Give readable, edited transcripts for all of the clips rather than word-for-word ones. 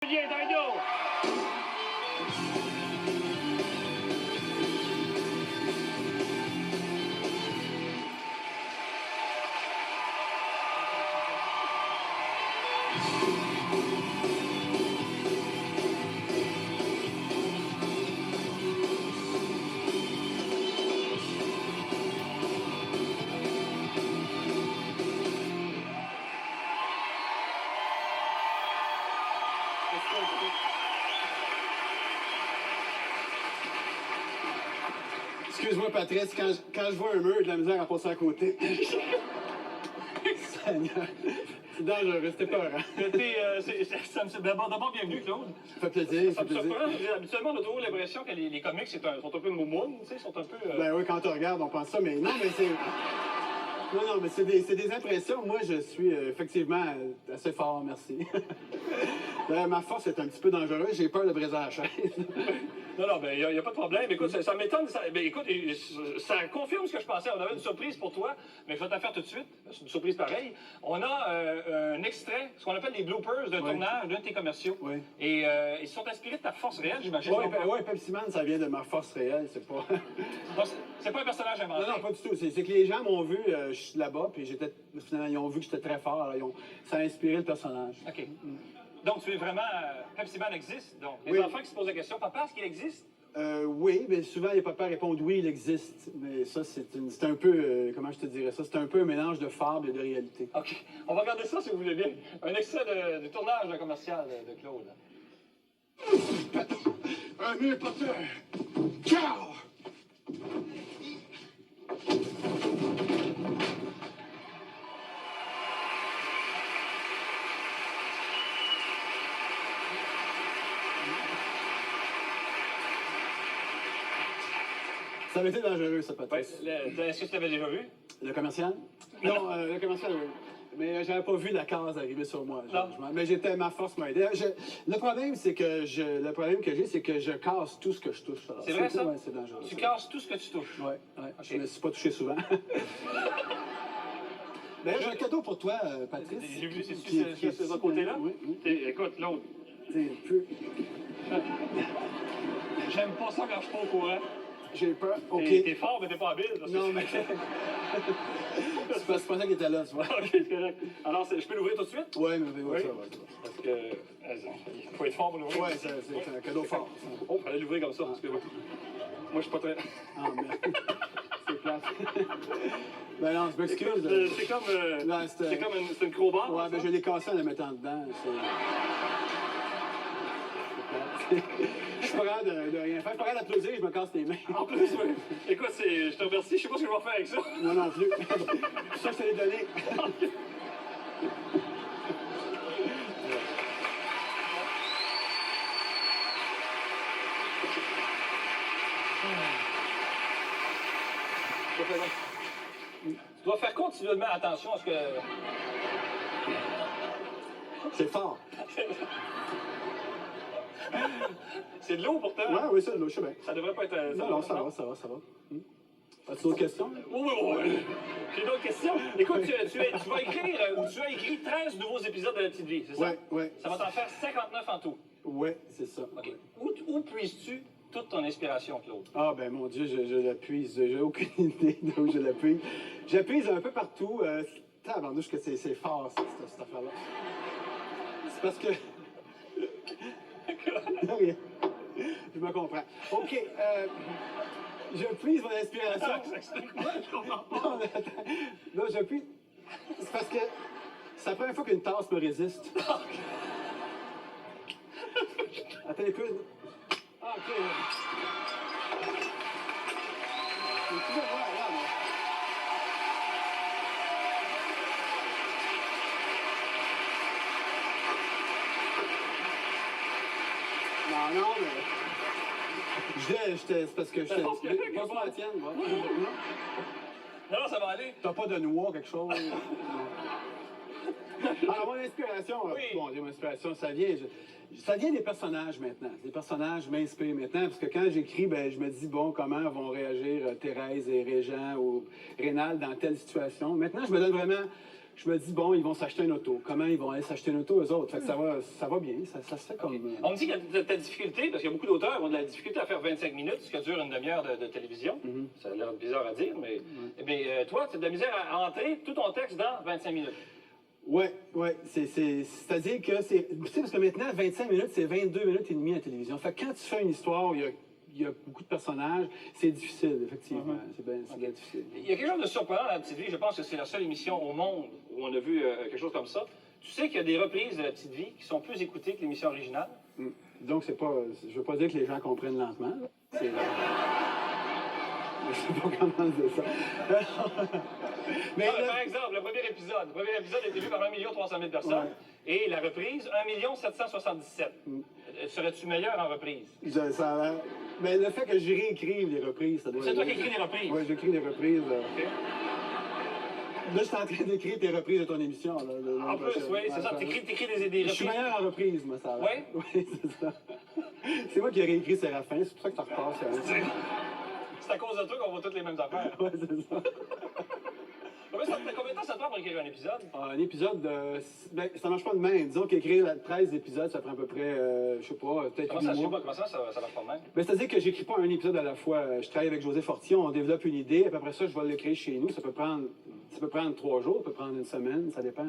Julien Dagneau. Excuse-moi, Patrice, quand je vois un mur, j'ai de la misère à passer à côté. Seigneur, c'est dangereux, c'était peur, hein? D'abord, bienvenue, Claude. Ça fait plaisir, Ça me surprend. Habituellement, on a toujours l'impression que les comics sont un peu moumounes, tu sais, sont un peu... Ben oui, quand on regarde, on pense ça, mais non, mais c'est... Non, mais c'est des impressions. Moi, je suis effectivement assez fort, merci. Ma force est un petit peu dangereuse, j'ai peur de briser la chaise. Non, ben, il n'y a pas de problème. Écoute, ça m'étonne. Ben, écoute, ça confirme ce que je pensais. On avait une surprise pour toi, mais je vais te la faire tout de suite. C'est une surprise pareille. On a un extrait, ce qu'on appelle des bloopers d'un tournage d'un de tes commerciaux. Oui. Et ils sont inspirés de ta force réelle, j'imagine. Oui, Pepsi Man, ça vient de ma force réelle, c'est pas... C'est pas un personnage inventé. Non, pas du tout. C'est que les gens m'ont vu, je suis là-bas, puis finalement, ils ont vu que j'étais très fort. Alors, ça a inspiré le personnage. OK. Donc, tu es vraiment... Pepsi Man existe, donc. Les enfants qui se posent la question, papa, est-ce qu'il existe? Oui, mais souvent, les papas répondent oui, il existe. Mais ça, c'est un peu, comment je te dirais ça, c'est un peu un mélange de fable et de réalité. OK. On va regarder ça, si vous voulez bien. Un extrait du tournage d'un commercial de Claude. Un mille poteur! Ciao! Ça avait été dangereux, ça, Patrice. Est-ce que tu l'avais déjà vu? Le commercial? Non, le commercial, oui. Mais j'avais pas vu la case arriver sur moi. Mais ma force m'a aidé. Le problème que j'ai, c'est que je casse tout ce que je touche. C'est vrai, ça? Ouais, c'est dangereux. Tu casses tout ce que tu touches? Oui. Okay. Je me suis pas touché souvent. D'ailleurs, j'ai un cadeau pour toi, Patrice. J'ai vu, c'est de ce côté-là? Oui. Écoute, l'autre. J'aime pas ça quand je suis pas au courant. J'ai peur. OK. T'es fort, mais t'es pas habile. Non, mais... c'est pas ça qu'il était là, tu vois. OK, c'est correct. Alors, je peux l'ouvrir tout de suite? Oui, mais oui, ça va. Parce que... Il faut être fort pour l'ouvrir. Oui, c'est un cadeau fort. Oh, il fallait l'ouvrir comme ça, parce que... Moi, je suis pas très... Ah, merde. C'est plate. Ben non, je m'excuse. C'est une crowbar. Ouais, ben je l'ai cassé en la mettant dedans. Je suis pas capable de rien faire. Je suis pas capable d'applaudir, je me casse les mains. En plus, oui. Écoute, je te remercie. Je sais pas ce que je vais faire avec ça. Moi non plus. C'est ça que je te l'ai donné. Tu dois faire continuellement attention à ce que... C'est fort. C'est de l'eau pourtant. Oui, c'est de l'eau, je sais bien. Ça devrait pas être... Non, ça va. As-tu d'autres questions? Oui. J'ai d'autres questions. Écoute, tu vas écrire, ou tu as écrit 13 nouveaux épisodes de La Petite Vie, c'est ça? Oui. Ça va t'en faire 59 en tout. Oui, c'est ça. OK. Où puises-tu toute ton inspiration, Claude? Ah, ben mon Dieu, je la puise. J'ai aucune idée d'où je la puise. Je la puise un peu partout. Tabarnouche que c'est fort, cette affaire-là. C'est parce que... Rien. Je me comprends. OK. Je puise mon inspiration. Non, je puise. C'est parce que c'est la première fois qu'une tasse me résiste. Attends un peu. Ah, OK. Tu vas voir, là, moi. Non, mais... C'est parce que j'étais... Passe-moi la tienne, moi. Non, ça va aller. T'as pas de noix, quelque chose? Alors, mon inspiration... Oui. Bon, mon inspiration, ça vient des personnages maintenant. Les personnages m'inspirent maintenant, parce que quand j'écris, ben, je me dis, bon, comment vont réagir Thérèse et Régent ou Rénal dans telle situation. Maintenant, je me donne vraiment... je me dis, bon, ils vont s'acheter une auto. Comment ils vont aller s'acheter une auto, eux autres? Fait que ça va bien, ça se fait comme... On me dit que ta difficulté, parce qu'il y a beaucoup d'auteurs qui ont de la difficulté à faire 25 minutes, ce qui dure une demi-heure de télévision. Ça a l'air bizarre à dire, mais toi, tu as de la misère à entrer tout ton texte dans 25 minutes. Ouais. C'est-à-dire que c'est... Tu sais, parce que maintenant, 25 minutes, c'est 22 minutes et demie à la télévision. Fait que quand tu fais une histoire, il y a beaucoup de personnages, c'est difficile, effectivement. C'est bien difficile. Il y a quelque chose de surprenant dans la petite vie. Je pense que c'est la seule émission au monde où on a vu quelque chose comme ça. Tu sais qu'il y a des reprises de la petite vie qui sont plus écoutées que l'émission originale? Donc, c'est pas... Je veux pas dire que les gens comprennent lentement. C'est... Je sais pas comment dire ça. Mais par exemple, le premier épisode a été vu par 1 300 000 personnes et la reprise, 1 777 000. Serais-tu meilleur en reprise? Mais le fait que je réécrive les reprises, ça doit... C'est toi qui écris les reprises? Oui, j'écris les reprises. OK. Là, je suis en train d'écrire tes reprises de ton émission. En plus, oui, c'est ça. T'écris des reprises. Je suis meilleur en reprise, moi, ça. Oui? Oui, c'est ça. C'est moi qui ai réécrit Séraphin, c'est pour ça que tu repasses. C'est à cause de toi qu'on voit toutes les mêmes affaires. Oui, c'est ça. Combien de temps ça te prend pour écrire un épisode? Un épisode, ça marche pas de même. Disons qu'écrire 13 épisodes, ça prend à peu près, je sais pas, peut-être 8 mois. Comment ça marche pas de même? Ben, c'est-à-dire que j'écris pas un épisode à la fois. Je travaille avec José Fortillon, on développe une idée, et puis après ça, je vais l'écrire chez nous. Ça peut prendre 3 jours, ça peut prendre une semaine, ça dépend.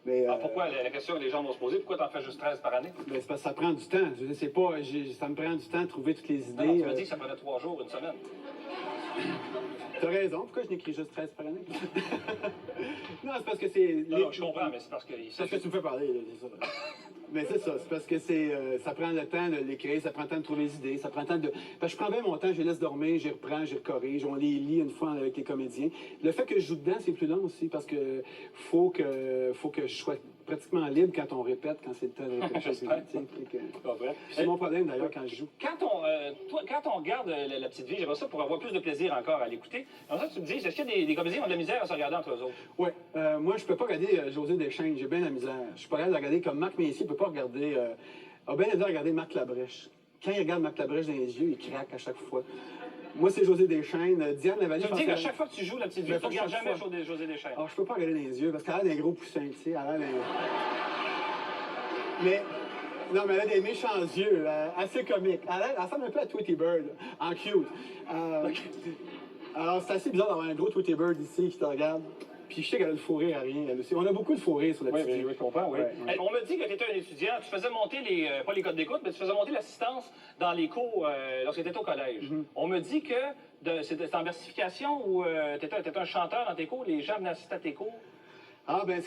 Mais, pourquoi, la question que les gens vont se poser, pourquoi t'en fais juste 13 par année? Ben, c'est parce que ça prend du temps. Je veux dire, c'est pas, ça me prend du temps de trouver toutes les idées. Non, tu m'as dit que ça prenait 3 jours, une semaine. T'as raison, pourquoi je n'écris juste 13 par année? Non, c'est parce que c'est... Non, je comprends, mais c'est parce que... C'est parce que tu me fais parler, là, c'est ça. Mais c'est ça, c'est parce que ça prend le temps de l'écrire, ça prend le temps de trouver les idées, ça prend le temps de... Parce que je prends bien mon temps, je les laisse dormir, j'y reprends, j'y corrige, on les lit une fois avec les comédiens. Le fait que je joue dedans, c'est plus long aussi, parce que faut que je sois pratiquement libre quand on répète, quand c'est le temps de répéter. C'est mon problème, d'ailleurs, quand je joue. Quand on regarde la petite vie, j'aimerais ça pour avoir plus de plaisir encore à l'écouter. Comme ça, tu me dis, est-ce qu'il y a des comédiens qui ont de la misère à se regarder entre eux autres? Oui. Moi, je peux pas regarder José Deschênes, j'ai bien la misère. Je suis pas capable de regarder comme Marc Messier, peut pas regarder... a bien aimé regarder Marc Labrèche. Quand il regarde Marc Labrèche dans les yeux, il craque à chaque fois. Moi, c'est José Deschênes. Diane Lavallée... Tu me dis qu'à chaque fois que tu joues la petite vie, tu ne regardes jamais José Deschênes. Alors, je peux pas regarder dans les yeux, parce qu'elle a des gros poussins, tu sais. Mais... Non, mais elle a des méchants yeux, assez comiques. Elle ressemble un peu à Tweety Bird, en cute. Alors, c'est assez bizarre d'avoir un gros Tweety Bird ici qui te regarde. Puis je sais qu'elle a le fou rire à rien, elle aussi. On a beaucoup de fou rire sur la petite vie. Oui, je comprends, oui. Ouais. On me dit que tu étais un étudiant, tu faisais monter pas les codes d'écoute, mais tu faisais monter l'assistance dans les cours lorsque tu étais au collège. On me dit que c'était en versification ou tu étais un chanteur dans tes cours, les gens venaient assister à tes cours. Ah, ben,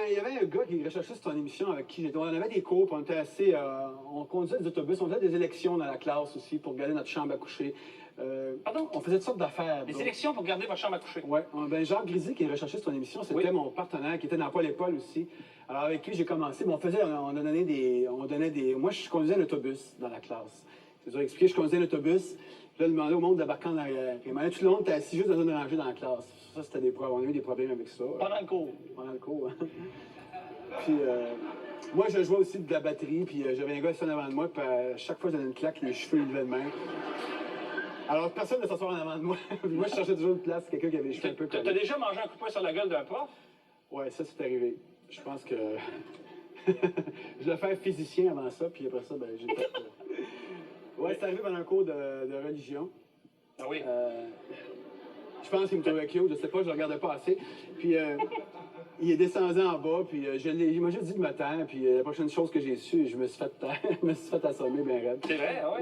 il y avait un gars qui recherchait sur ton émission avec qui j'étais. On avait des cours, puis on était assez. On conduisait des autobus, on faisait des élections dans la classe aussi pour garder notre chambre à coucher. Pardon? On faisait toutes sortes d'affaires. Des élections pour garder votre chambre à coucher? Oui. Ben, Jacques Grisy, qui est recherché sur ton émission, c'était mon partenaire, qui était dans Paul et Paul aussi. Alors, avec lui, j'ai commencé. Bon, on donnait des. Moi, je conduisais un autobus dans la classe. C'est dur à expliquer, je conduisais un autobus. Là, je demandais au monde d'embarquer en arrière. Et maintenant, tout le monde était assis juste dans une rangée dans la classe. Ça, c'était des problèmes. On a eu des problèmes avec ça. Pendant le cours? Pendant le cours, hein. Puis, moi, je jouais aussi de la batterie, puis j'avais un gars assis en avant de moi, puis à chaque fois, je donnais une claque, les cheveux, ils levaient de même. Alors, personne ne s'asseoir en avant de moi. Moi, je cherchais toujours une place, quelqu'un qui avait les cheveux un peu collés. T'as déjà mangé un coup de poing sur la gueule d'un prof? Ouais, ça, c'est arrivé. Je pense que... je voulais faire physicien avant ça, puis après ça, ben, j'ai fait... Ouais, c'est arrivé pendant un cours de religion. Ah oui? Je pense qu'il me trouvait cute, je sais pas, je le regardais pas assez. Puis il est descendu en bas, puis il m'a juste dit de me taire, puis la prochaine chose que j'ai su, je me suis fait taire, je me suis fait assommer bien raide. C'est vrai, oui?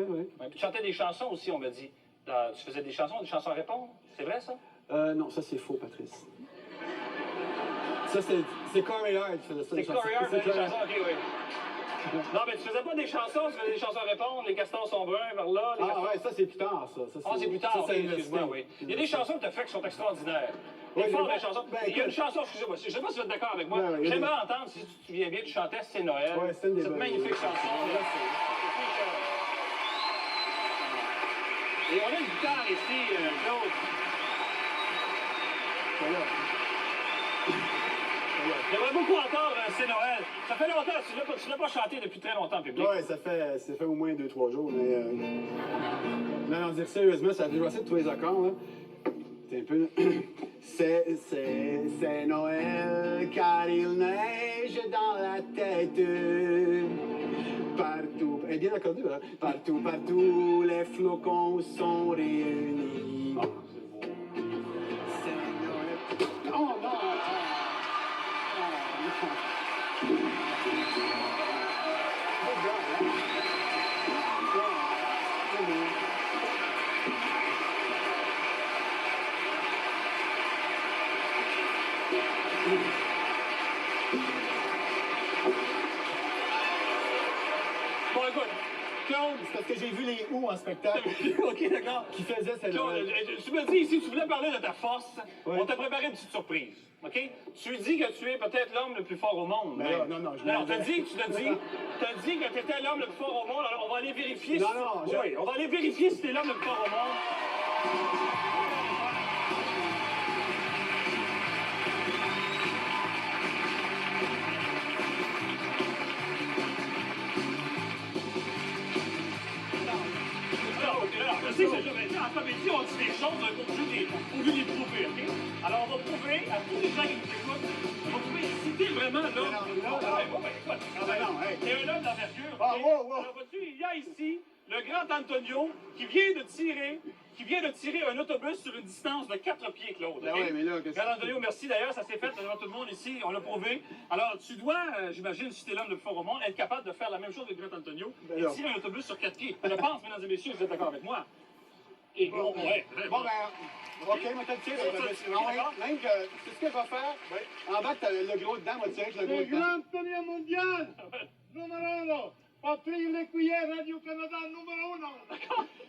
Oui. Puis tu chantais des chansons aussi, on m'a dit. Tu faisais des chansons à répondre? C'est vrai, ça? Non, ça c'est faux, Patrice. Ça, c'est Corey Hart qui faisait ça. C'est Corey Hart qui faisait des chansons, ok, oui. Non, mais tu faisais pas des chansons, tu faisais des chansons à répondre, les castors sont bruns vers là. Ouais, ça c'est plus tard, ça. C'est plus tard, ok, excuse-moi, oui. Il y a des chansons que tu as faites qui sont extraordinaires. Il y a une chanson, excusez-moi, je sais pas si vous êtes d'accord avec moi. J'aimerais entendre, si tu te souviens bien, tu chantais C'est Noël. Ouais, c'est une des cette magnifique chanson. Et on a une guitare ici, Claude. J'aimerais beaucoup entendre C'est Noël. Ça fait longtemps, tu l'as pas chanté depuis très longtemps, public. Oui, ça fait au moins 2-3 jours, mais... Non, dire sérieusement, ça a déjà assez de tous les accords, là. un peu. C'est Noël car il neige dans la tête. Partout, eh bien accordé, là. Partout, partout, les flocons sont réunis. C'est Noël. Oh non! Oh, non. Oh, God, hein? Oh, non. Bon, écoute, Claude, C'est parce que j'ai vu les Who en spectacle OK, d'accord. qui faisaient cette Claude, Noël. tu me dis, si tu voulais parler de ta force, Oui. on t'a préparé une petite surprise. OK? Tu dis que tu es peut-être l'homme le plus fort au monde. Mais là, non, je Non, l'avais. t'as dit que tu étais l'homme le plus fort au monde, alors on va aller vérifier. Non, si... non, Oui, on va aller vérifier si t'es l'homme le plus fort au monde. Alors, je sais que c'est jamais dit, en comédie, on dit des choses, on est obligé de les prouver, OK? Alors, on va prouver à tous les gens qui nous écoutent, on va prouver si t'es vraiment l'homme. Non. Écoute, non, hey. t'es un homme d'envergure. Ah, OK? wow. Alors, vois-tu, il y a ici le grand Antonio qui vient de tirer un autobus sur une distance de 4 pieds, Claude. Ben OK? ouais, mais là, qu'est-ce Grand Antonio, merci d'ailleurs, ça s'est fait devant tout le monde ici, on l'a prouvé. Alors, tu dois, j'imagine, si t'es l'homme le plus fort au monde, être capable de faire la même chose avec Grand Antonio Ben et là. tirer un autobus sur 4 pieds. Je pense, mesdames et messieurs, vous êtes d'accord avec moi. Et bon, ouais. Bon, ben, OK, moi, t'as le tir. Même que, c'est ce que je vais faire. En bas, t'as le gros dedans, moi, tirer avec le gros Le dedans. Grand Antonio Mondial, numero 1, Patrick Lécuyer, Radio-Canada, numéro 1.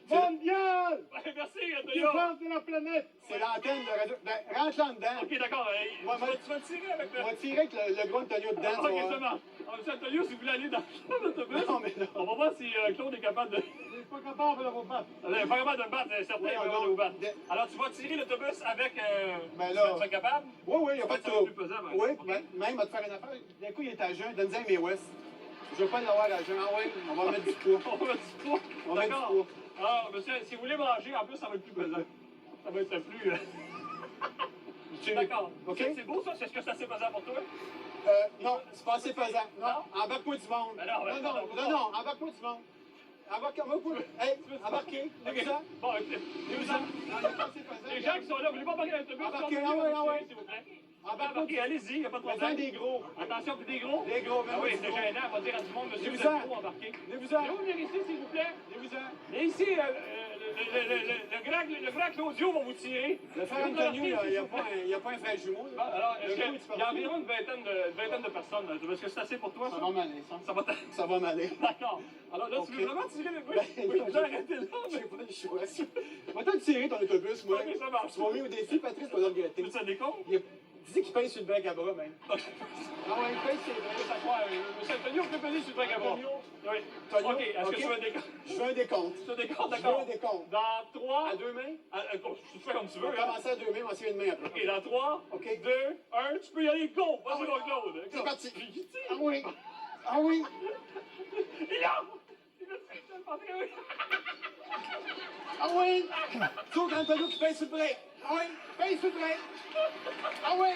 Mondial, Merci, Antonio. défense de la planète. C'est l'antenne de radio. Ben, rentre là dedans. Ok, d'accord. Tu vas tirer avec le... On va tirer avec le gros Antonio dedans, Ah, tu ok, vas ça voir. marche. Alors, monsieur Antonio, si vous voulez aller dans l'autobus, Non, mais non. on va voir si Claude est capable de... Je suis pas capable de vous battre. Pas capable de me battre, certain, Oui, pas capable de vous battre. Alors, tu vas tirer l'autobus avec... Ben là- Tu es capable? Oui, il n'y a pas de trouble. plus pesant, par Oui, exemple. ben, même, à te faire une affaire. D'un coup, il est à jeun. Donne-en un mes West. Je veux pas l'avoir à jeun. Ah oui, on va mettre du poids. On va du poids. On va mettre D'accord. du poids. Alors, monsieur, si vous voulez manger, en plus, ça va être plus pesant. Ça va être plus... D'accord. OK? C'est beau, ça? Est-ce que c'est assez pesant pour toi? Non, c'est pas assez pesant. Non, embarque-moi du monde. Ben non, Non, embarque-moi du monde. Embarque-moi. Hey, embarquez. Ok. Ça? Bon, écoutez, Les gens. Non, c'est pas assez pesant. les gens qui sont là, vous voulez pas embarquer dans l'autobus? Embarquez, Continuez, ah ouais. s'il vous plaît. Embarque-moi. Embarquez, allez-y, il n'y a pas de Fais problème. des gros. Attention, puis des gros. Des gros, Ah oui, même c'est des gros. gênant, on va dire à tout le monde, monsieur, vous Venez-vous-en. êtes trop embarqué. Venez-vous-en. Venez ici, s'il vous plaît. Venez-vous-en. Et ici, le grand Claudio va vous tirer. Le frère Antonio, il n'y a pas un frère jumeau. Ah, alors, Le gros, il y a environ une vingtaine de personnes. Est-ce que c'est assez pour toi, Ça ça? va m'aller, ça. Ça va Ça va m'aller. D'accord. Alors là, tu veux Ok. vraiment tirer le Ben, oui, vous arrêtez là. J'ai pas le choix. Va t'en tirer ton autobus, moi. Ok, ça marche. Tu m'as mis au défi, Patrice, pas de regretter. Tu te des comptes? Dis qu'il paye sur le bec à bras, même. Ah ouais, il paye sur le bec. Monsieur Antonio, on peut peser sur le bac à bras. Antonio. Oui. Antonio, OK, est-ce que ok. tu veux un décompte? Je veux un décompte. Tu veux un décompte, Je veux d'accord. un décompte. Dans 3... À deux mains? Tu fais comme tu On veux, va hein? commencer à deux mains, on va essayer une main après. OK, dans 3, Ok. 2, 1, tu peux y aller, go! Vas-y, oui. mon Claude. C'est parti. Il tire. Ah oui. Ah oui. Il a... Il a tiré le pantalon. Ah oui. Sauf Antonio qui paye sur le break. Ah oui. Paye sur le break. Ah oui.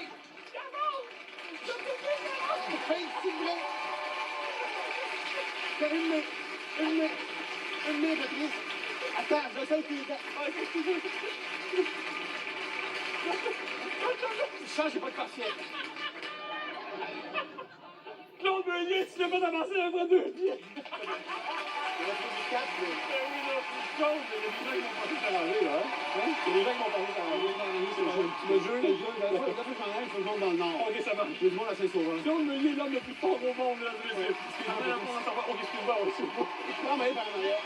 Paye sur le break. Fais une main. Une main. Une main, Patrice. Attends, je vais essayer tes dents. Change, j'ai pas de corsière. Claude Meunier, tu l'as pas avancé un fois 2 pieds. On va trouver 4, mais... Ben oui, là. Claude, il y a des gens qui vont passer par là, hein? Il y a des gens qui vont parler par là. Tu me jures? La fois que j'en ai, il faut que je monte dans le nord. OK, ça marche. Il y a du monde à Saint-Sauveur. Claude Meunier, l'homme le plus fort au monde, mesdames et messieurs. OK, excuse-moi, excuse-moi. Non, mais par en arrière.